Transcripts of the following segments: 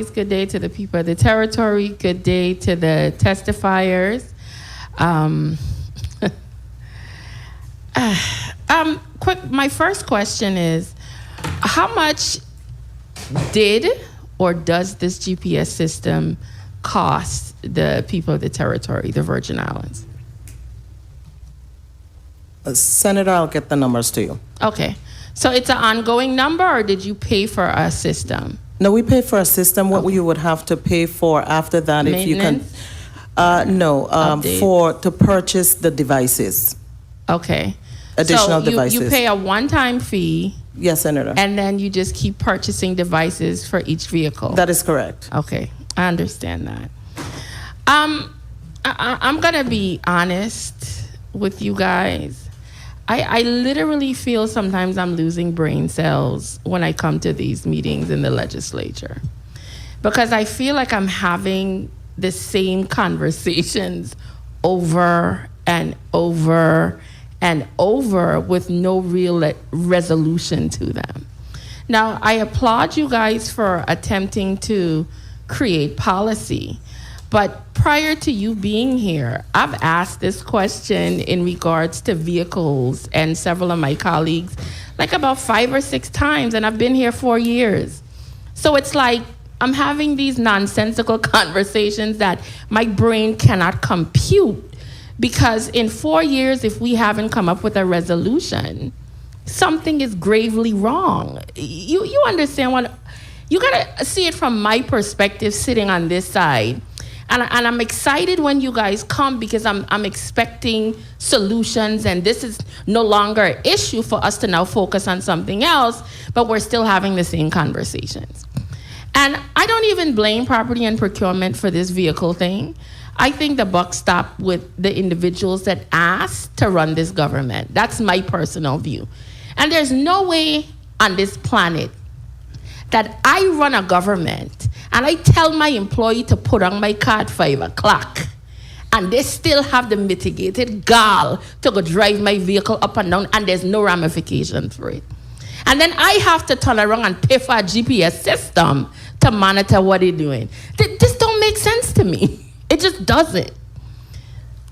Good day to the people of the territory. Good day to the testifiers. My first question is, how much did or does this GPS system cost the people of the territory, the Virgin Islands? Senator, I'll get the numbers to you. Okay. So it's an ongoing number, or did you pay for a system? No, we pay for a system. What you would have to pay for after that, if you can, to purchase the devices. Okay. Additional so devices. You pay a one-time fee. Yes, Senator. And then you just keep purchasing devices for each vehicle. That is correct. Okay, I understand that. I'm gonna be honest with you guys. I literally feel sometimes I'm losing brain cells when I come to these meetings in the legislature, because I feel like I'm having the same conversations over and over and over with no real resolution to them. Now, I applaud you guys for attempting to create policy. But prior to you being here, I've asked this question in regards to vehicles and several of my colleagues like about 5 or 6 times, and I've been here 4 years. So it's like I'm having these nonsensical conversations that my brain cannot compute, because in 4 years, if we haven't come up with a resolution, something is gravely wrong. You understand what, you gotta see it from my perspective sitting on this side. And I'm excited when you guys come, because I'm expecting solutions, and this is no longer an issue for us to now focus on something else, but we're still having the same conversations. And I don't even blame property and procurement for this vehicle thing. I think the buck stopped with the individuals that asked to run this government. That's my personal view. And there's no way on this planet that I run a government and I tell my employee to put on my car at 5 o'clock, and they still have the mitigated gall to go drive my vehicle up and down, and there's no ramification for it. And then I have to turn around and pay for a GPS system to monitor what they're doing. This don't make sense to me. It just doesn't.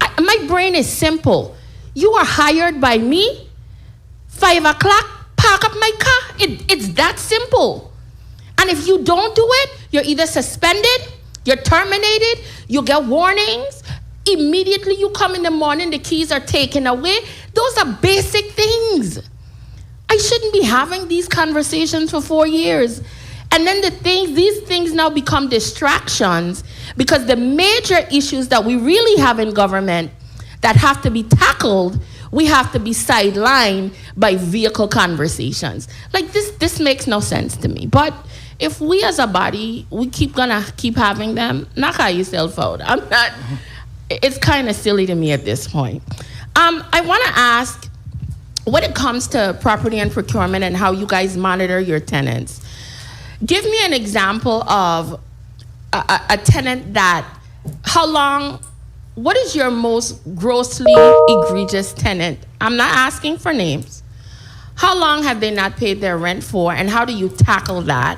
My brain is simple. You are hired by me, 5 o'clock, park up my car. It's that simple. And if you don't do it, you're either suspended, you're terminated, you get warnings. Immediately you come in the morning, the keys are taken away. Those are basic things. I shouldn't be having these conversations for 4 years. And then these things now become distractions, because the major issues that we really have in government that have to be tackled, we have to be sidelined by vehicle conversations. Like this makes no sense to me. But if we as a body, we gonna keep having them, knock yourself out. It's kind of silly to me at this point. I wanna ask, when it comes to property and procurement and how you guys monitor your tenants, give me an example of a tenant that, what is your most grossly egregious tenant? I'm not asking for names. How long have they not paid their rent for, and how do you tackle that?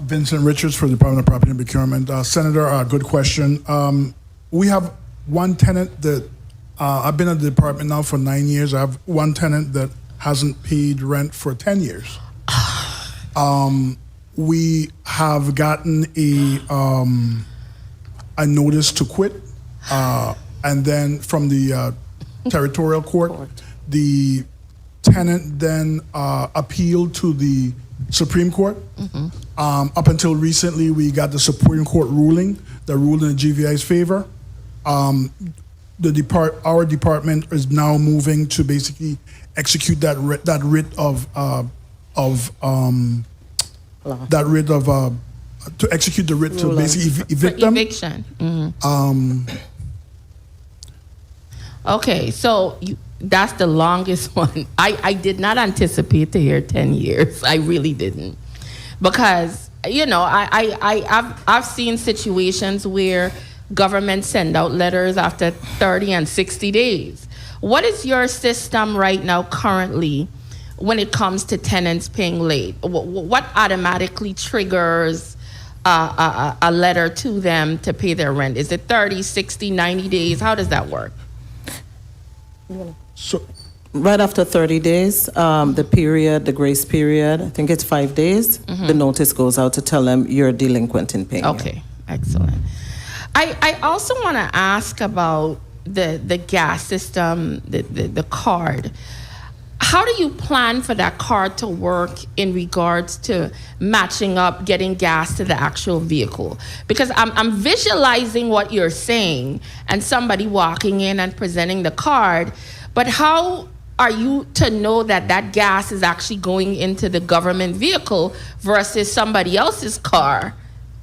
Vincent Richards for the Department of Property and Procurement. Senator, good question. We have one tenant that, I've been at the department now for 9 years. I have one tenant that hasn't paid rent for 10 years. We have gotten a notice to quit, and then from the territorial court, the tenant then appealed to the Supreme Court. Up until recently, we got the Supreme Court ruling that ruled in the GVI's favor. Our department is now moving to basically execute that writ to execute the writ to basically evict them. Eviction. Okay, so that's the longest one. I did not anticipate to hear 10 years. I really didn't. Because, I've seen situations where governments send out letters after 30 and 60 days. What is your system right now currently when it comes to tenants paying late? What automatically triggers a letter to them to pay their rent? Is it 30, 60, 90 days? How does that work? So, Right after 30 days, the grace period, I think it's 5 days, the notice goes out to tell them you're delinquent in paying. Okay, excellent. I also want to ask about the gas system, the card. How do you plan for that card to work in regards to matching up, getting gas to the actual vehicle? Because I'm visualizing what you're saying and somebody walking in and presenting the card, but how are you to know that that gas is actually going into the government vehicle versus somebody else's car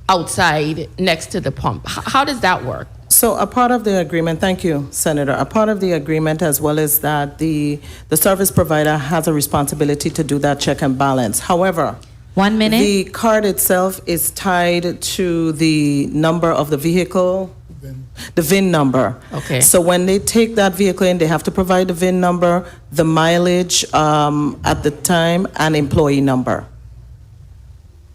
outside next to the pump? How does that work? So a part of the agreement, thank you, Senator, a part of the agreement as well is that the service provider has a responsibility to do that check and balance. However, 1 minute. the card itself is tied to the number of the vehicle, the VIN number. Okay. So when they take that vehicle in, they have to provide the VIN number, the mileage at the time, and employee number.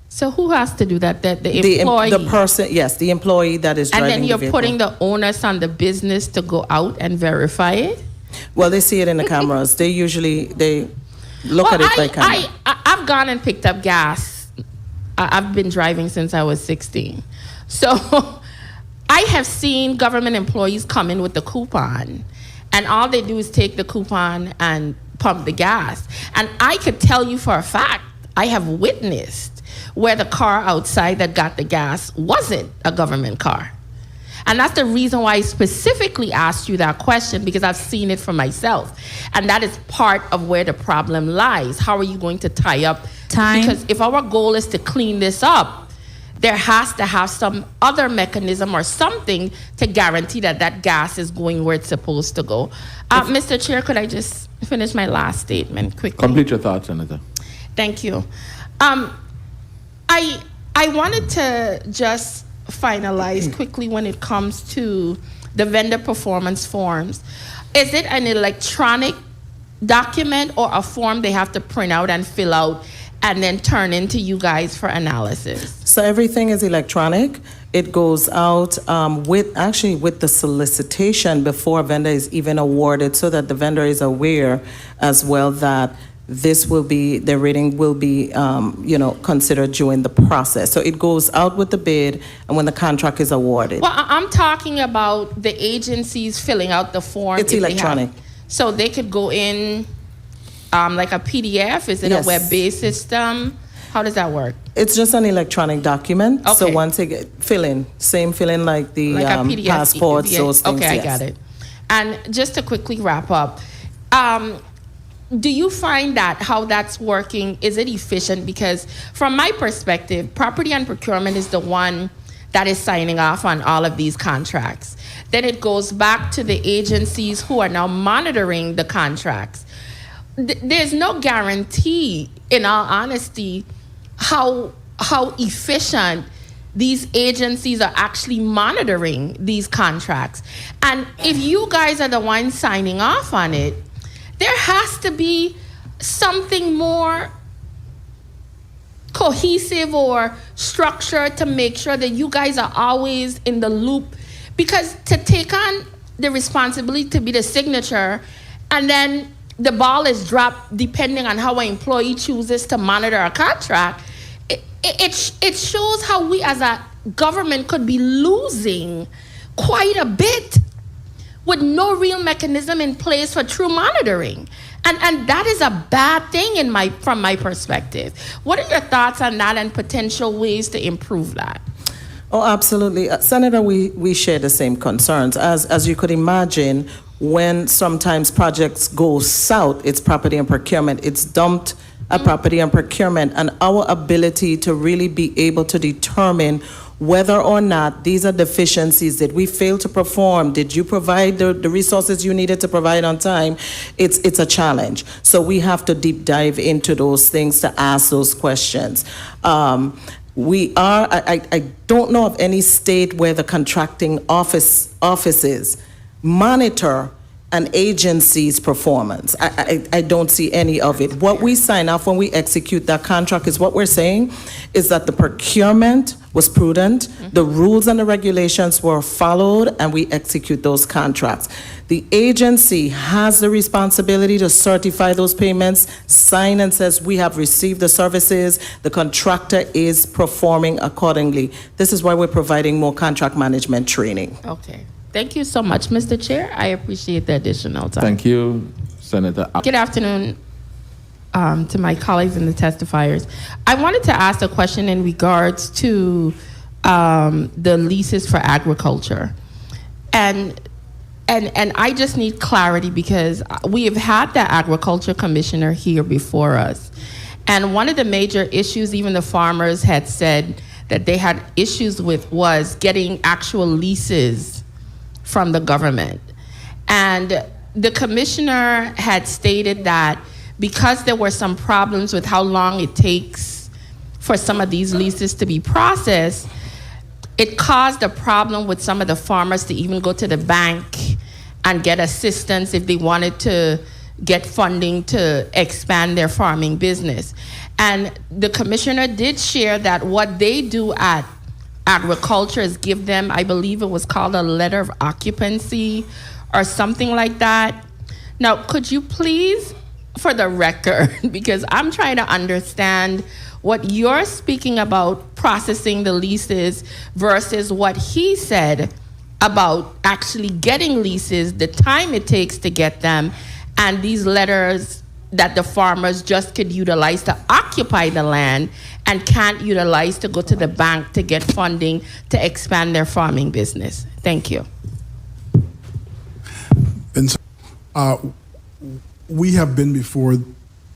So who has to do that? The employee? The person, yes, the employee that is And driving then you're the vehicle. putting the onus on the business to go out and verify it? Well, they see it in the cameras. They look at it by camera. I've gone and picked up gas. I've been driving since I was 16. So I have seen government employees come in with the coupon, and all they do is take the coupon and pump the gas. And I could tell you for a fact, I have witnessed where the car outside that got the gas wasn't a government car. And that's the reason why I specifically asked you that question, because I've seen it for myself. And that is part of where the problem lies. How are you going to tie up? Time. Because if our goal is to clean this up, there has to have some other mechanism or something to guarantee that that gas is going where it's supposed to go. Mr. Chair, could I just finish my last statement quickly? Complete your thoughts, Senator. Thank you. I wanted to just finalize quickly when it comes to the vendor performance forms. Is it an electronic document or a form they have to print out and fill out and then turn into you guys for analysis? So everything is electronic. It goes out with the solicitation before a vendor is even awarded, so that the vendor is aware as well that their rating will be, considered during the process. So it goes out with the bid and when the contract is awarded. Well, I'm talking about the agencies filling out the form. It's if they electronic. So they could go in like a PDF? Is it Yes. a web-based system? How does that work? It's just an electronic document. So Okay. once they fill in like the Like a PDF, passports, yeah. those things. Okay, yes. I got it. And just to quickly wrap up, do you find that how that's working, is it efficient? Because from my perspective, property and procurement is the one that is signing off on all of these contracts. Then it goes back to the agencies who are now monitoring the contracts. There's no guarantee, in all honesty, how efficient these agencies are actually monitoring these contracts. And if you guys are the ones signing off on it, there has to be something more cohesive or structured to make sure that you guys are always in the loop. Because to take on the responsibility to be the signature and then the ball is dropped depending on how an employee chooses to monitor a contract, it shows how we as a government could be losing quite a bit with no real mechanism in place for true monitoring. And that is a bad thing from my perspective. What are your thoughts on that and potential ways to improve that? Oh, absolutely. Senator, we share the same concerns. As you could imagine, when sometimes projects go south, it's property and procurement. It's dumped at property and procurement, and our ability to really be able to determine whether or not these are deficiencies that we failed to perform. Did you provide the resources you needed to provide on time? It's a challenge. So we have to deep dive into those things to ask those questions. I don't know of any state where the contracting offices monitor an agency's performance. I don't see any of it. What we sign off when we execute that contract is what we're saying is that the procurement was prudent, the rules and the regulations were followed, and we execute those contracts. The agency has the responsibility to certify those payments, sign and says we have received the services, the contractor is performing accordingly. This is why we're providing more contract management training. Okay. Thank you so much, Mr. Chair. I appreciate the additional time. Thank you, Senator. Good afternoon to my colleagues and the testifiers. I wanted to ask a question in regards to the leases for agriculture. And I just need clarity because we have had the agriculture commissioner here before us. And one of the major issues even the farmers had said that they had issues with was getting actual leases from the government. And the commissioner had stated that because there were some problems with how long it takes for some of these leases to be processed, it caused a problem with some of the farmers to even go to the bank and get assistance if they wanted to get funding to expand their farming business. And the commissioner did share that what they do at agriculture is give them, I believe it was called a letter of occupancy or something like that. Now, could you please, for the record, because I'm trying to understand what you're speaking about processing the leases versus what he said about actually getting leases, the time it takes to get them, and these letters that the farmers just could utilize to occupy the land and can't utilize to go to the bank to get funding to expand their farming business. Thank you. And we have been before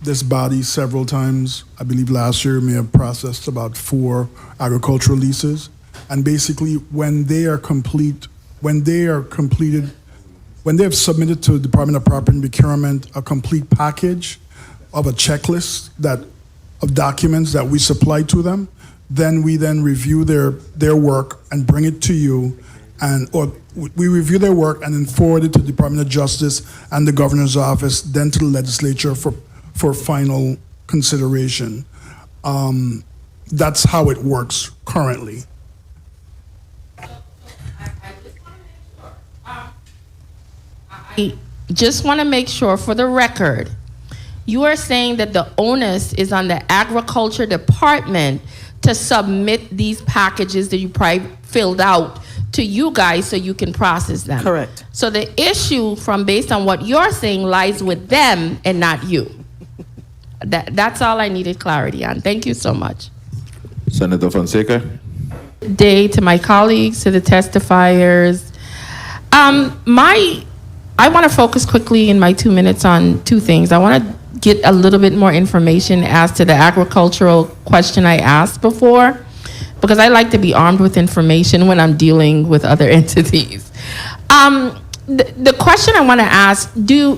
this body several times. I believe last year we have processed about 4 agricultural leases. And basically when they are completed, when they have submitted to the Department of Property and Procurement a complete package of a checklist of documents that we supply to them, then we then review their work and bring it to you, or we review their work and then forward it to the Department of Justice and the Governor's Office, then to the legislature for final consideration. That's how it works currently. I just want to make sure, for the record, you are saying that the onus is on the Agriculture Department to submit these packages that you filled out to you guys so you can process them. Correct. So the issue, based on what you're saying, lies with them and not you. That's all I needed clarity on. Thank you so much. Senator Fonseca. Day to my colleagues, to the testifiers. I want to focus quickly in my 2 minutes on 2 things. I want to get a little bit more information as to the agricultural question I asked before, because I like to be armed with information when I'm dealing with other entities. The question I want to ask,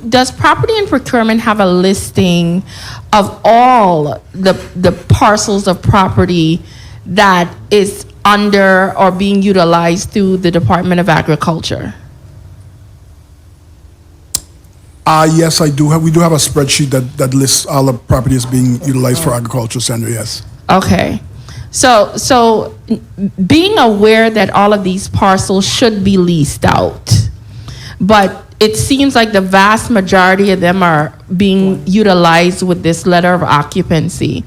does Property and Procurement have a listing of all the parcels of property that is under or being utilized through the Department of Agriculture? Yes, I do have. We do have a spreadsheet that lists all the properties being utilized for agricultural center. Yes. Okay. So being aware that all of these parcels should be leased out, but it seems like the vast majority of them are being utilized with this letter of occupancy.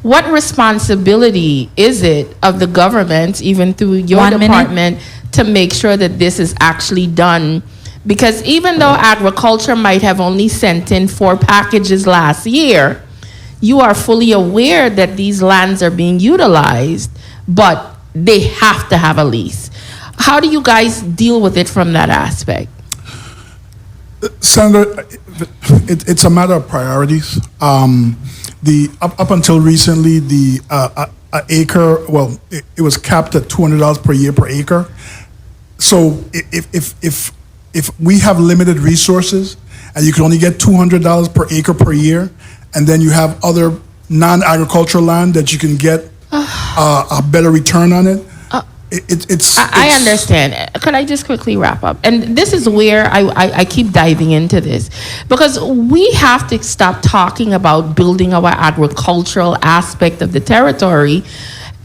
What responsibility is it of the government, even through your department, to make sure that this is actually done? Because even though agriculture might have only sent in 4 packages last year, you are fully aware that these lands are being utilized, but they have to have a lease. How do you guys deal with it from that aspect? Senator, it's a matter of priorities. Up until recently, the acre, well, it was capped at $200 per year per acre. So if we have limited resources and you can only get $200 per acre per year, and then you have other non-agricultural land that you can get a better return on it, I understand. Could I just quickly wrap up? And this is where I keep diving into this, because we have to stop talking about building our agricultural aspect of the territory,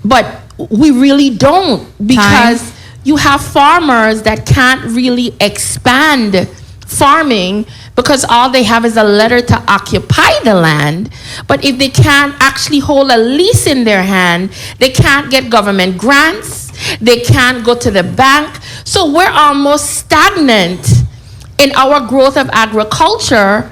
but we really don't, because you have farmers that can't really expand farming because all they have is a letter to occupy the land. But if they can't actually hold a lease in their hand, they can't get government grants, they can't go to the bank. So we're almost stagnant in our growth of agriculture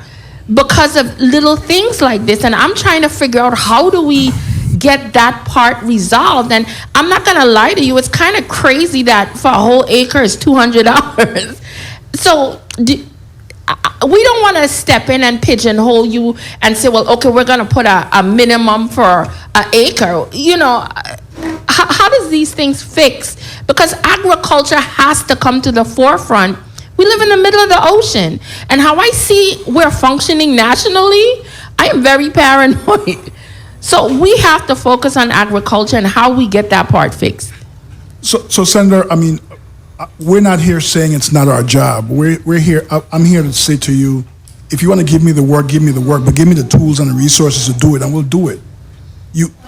because of little things like this. And I'm trying to figure out, how do we get that part resolved? And I'm not gonna lie to you, it's kind of crazy that for a whole acre is $200. So we don't want to step in and pigeonhole you and say, well, okay, we're going to put a minimum for an acre. You know, how does these things fix? Because agriculture has to come to the forefront. We live in the middle of the ocean. And how I see we're functioning nationally, I am very paranoid. So we have to focus on agriculture and how we get that part fixed. So Senator, I mean, we're not here saying it's not our job. We're here, I'm here to say to you, if you want to give me the work, but give me the tools and the resources to do it, and we'll do it.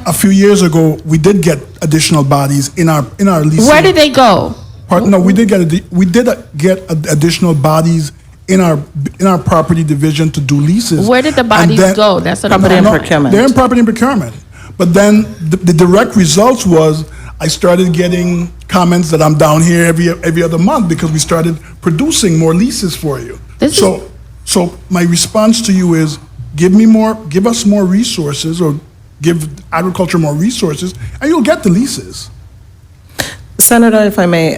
A few years ago, we did get additional bodies in our leasing. Where did they go? No, we did get additional bodies in our property division to do leases. Where did the bodies go? That's what Property I'm and procurement. They're in property and procurement. But then the direct results was I started getting comments that I'm down here every other month because we started producing more leases for you. So my response to you is, give us more resources, or give agriculture more resources, and you'll get the leases. Senator, if I may,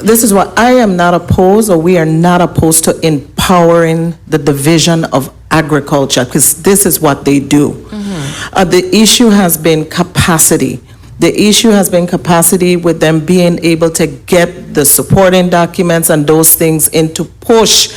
this is what I am not opposed, or we are not opposed to empowering the division of agriculture, because this is what they do. The issue has been capacity. The issue has been capacity with them being able to get the supporting documents and those things in to push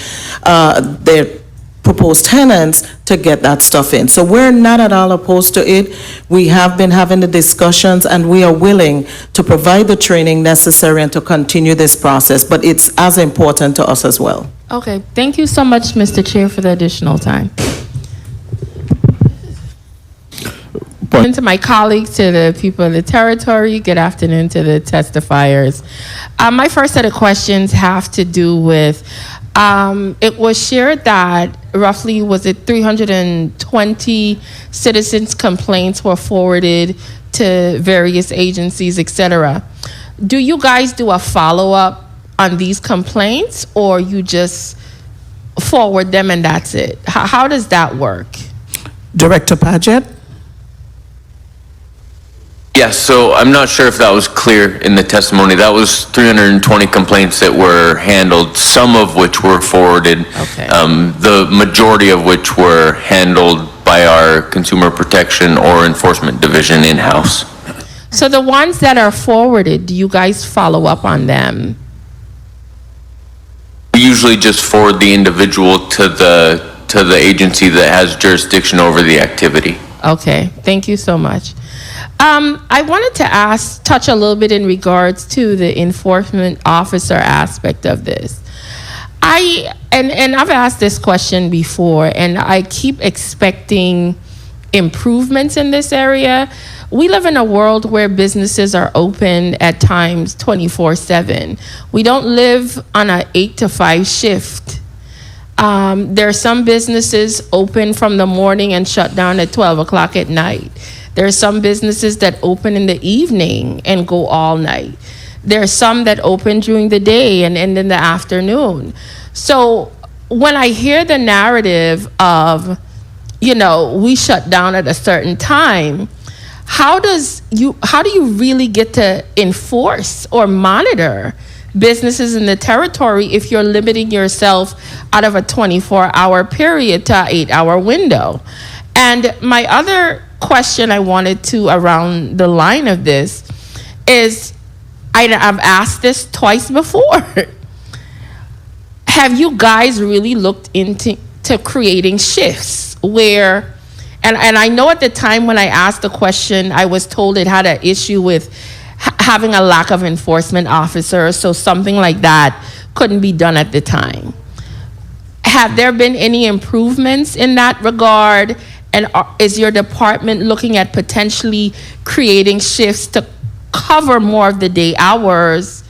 their proposed tenants to get that stuff in. So we're not at all opposed to it. We have been having the discussions, and we are willing to provide the training necessary and to continue this process, but it's as important to us as well. Okay, thank you so much, Mr. Chair, for the additional time. And to my colleagues, to the people of the territory, good afternoon to the testifiers. My first set of questions have to do with, it was shared that roughly, was it 320 citizens' complaints were forwarded to various agencies, et cetera. Do you guys do a follow-up on these complaints, or you just forward them and that's it? How does that work? Director Paget? Yes, so I'm not sure if that was clear in the testimony. That was 320 complaints that were handled, some of which were forwarded. Okay. The majority of which were handled by our Consumer Protection or Enforcement Division in-house. So the ones that are forwarded, do you guys follow up on them? We usually just forward the individual to the agency that has jurisdiction over the activity. Okay, thank you so much. I wanted to touch a little bit in regards to the enforcement officer aspect of this. And I've asked this question before, and I keep expecting improvements in this area. We live in a world where businesses are open at times 24/7. We don't live on an 8 to 5 shift. There are some businesses open from the morning and shut down at 12 o'clock at night. There are some businesses that open in the evening and go all night. There are some that open during the day and end in the afternoon. So when I hear the narrative of, we shut down at a certain time, how do you really get to enforce or monitor businesses in the territory if you're limiting yourself out of a 24-hour period to an 8-hour window? And my other question I wanted to, around the line of this, is, I've asked this twice before. Have you guys really looked into creating shifts where, and I know at the time when I asked the question, I was told it had an issue with having a lack of enforcement officers, so something like that couldn't be done at the time. Have there been any improvements in that regard? And is your department looking at potentially creating shifts to cover more of the day hours,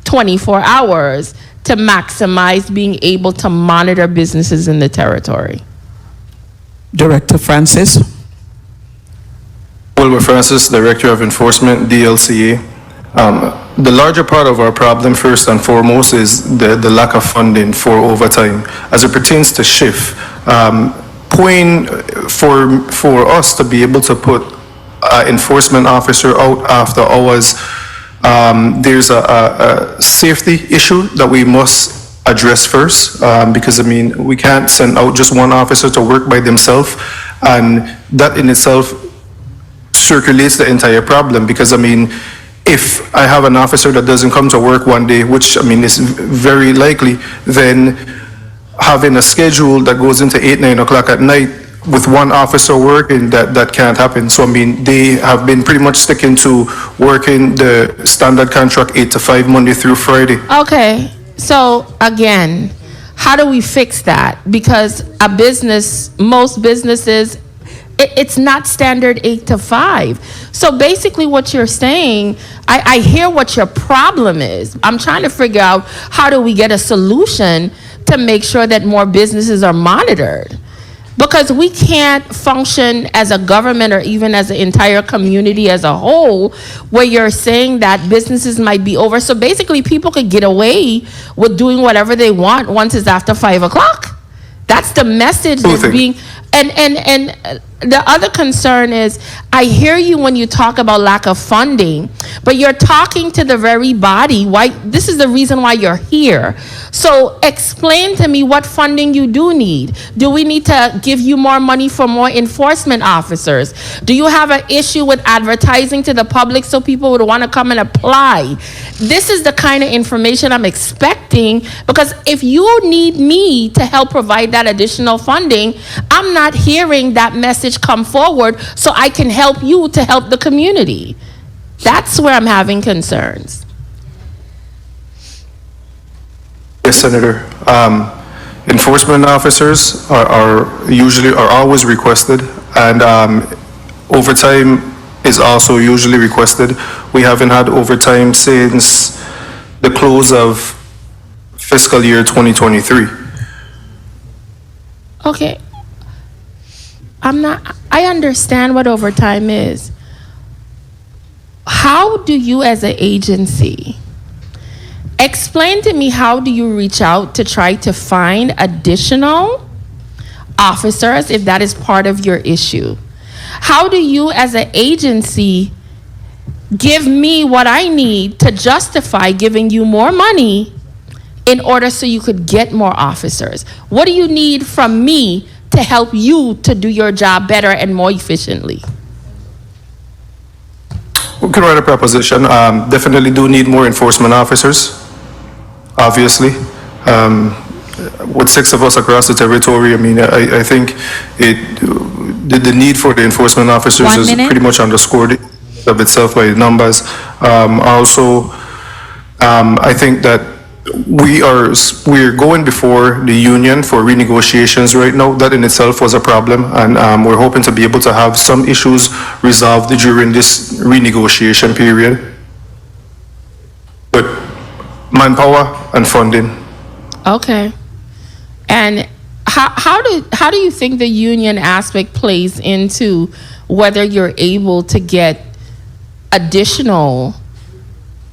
24 hours, to maximize being able to monitor businesses in the territory? Director Francis. Wilbur Francis, Director of Enforcement, DLCA. The larger part of our problem, first and foremost, is the lack of funding for overtime. As it pertains to shift, for us to be able to put an enforcement officer out after hours, there's a safety issue that we must address first, because, I mean, we can't send out just one officer to work by themselves, and that in itself circulates the entire problem, because, I mean, if I have an officer that doesn't come to work one day, which, I mean, is very likely, then having a schedule that goes into 8, 9 o'clock at night with one officer working, that can't happen. So, I mean, they have been pretty much sticking to working the standard contract 8 to 5, Monday through Friday. Okay, so again, how do we fix that? Because most businesses, it's not standard 8 to 5. So basically what you're saying, I hear what your problem is. I'm trying to figure out how do we get a solution to make sure that more businesses are monitored. Because we can't function as a government or even as an entire community as a whole where you're saying that businesses might be over. So basically people could get away with doing whatever they want once it's after 5 o'clock. That's the message that's being, and the other concern is, I hear you when you talk about lack of funding, but you're talking to the very body. Why? This is the reason why you're here. So explain to me what funding you do need. Do we need to give you more money for more enforcement officers? Do you have an issue with advertising to the public so people would want to come and apply? This is the kind of information I'm expecting, because if you need me to help provide that additional funding, I'm not hearing that message come forward so I can help you to help the community. That's where I'm having concerns. Yes, Senator. Enforcement officers are always requested, and overtime is also usually requested. We haven't had overtime since the close of fiscal year 2023. Okay. I understand what overtime is. How do you as an agency, explain to me, how do you reach out to try to find additional officers if that is part of your issue? How do you as an agency give me what I need to justify giving you more money in order so you could get more officers? What do you need from me to help you to do your job better and more efficiently? We can write a proposition. Definitely do need more enforcement officers, obviously. With 6 of us across the territory, I mean, I think the need for the enforcement officers 1 is minute. pretty much underscored of itself by the numbers. Also, I think that we're going before the union for renegotiations right now. That in itself was a problem, and we're hoping to be able to have some issues resolved during this renegotiation period. But manpower and funding. Okay. And how do you think the union aspect plays into whether you're able to get additional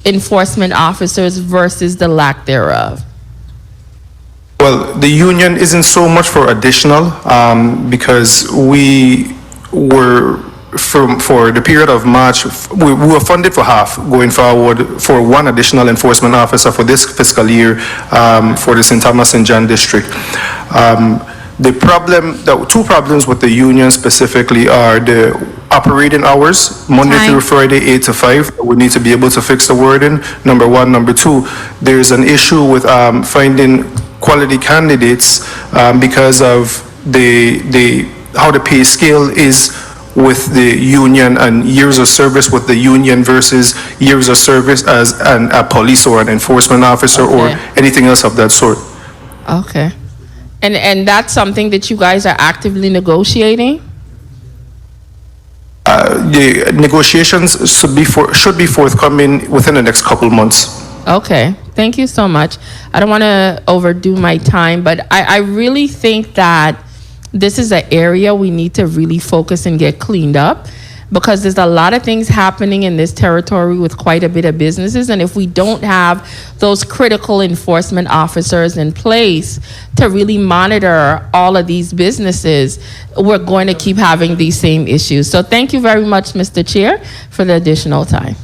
enforcement officers versus the lack thereof? Well, the union isn't so much for additional, because we were, for the period of March, we were funded for half going forward for 1 additional enforcement officer for this fiscal year, for the St. Thomas and John district. The 2 problems with the union specifically are the operating hours, Monday Time. through Friday, 8 to 5. We need to be able to fix the wording, number 1. Number 2, there's an issue with finding quality candidates because of how the pay scale is with the union and years of service with the union versus years of service as a police or an enforcement officer or Okay. anything else of that sort. Okay. And that's something that you guys are actively negotiating? The negotiations should be forthcoming within the next couple months. Okay, thank you so much. I don't want to overdo my time, but I really think that this is an area we need to really focus and get cleaned up, because there's a lot of things happening in this territory with quite a bit of businesses. And if we don't have those critical enforcement officers in place to really monitor all of these businesses, we're going to keep having these same issues. So thank you very much, Mr. Chair, for the additional time.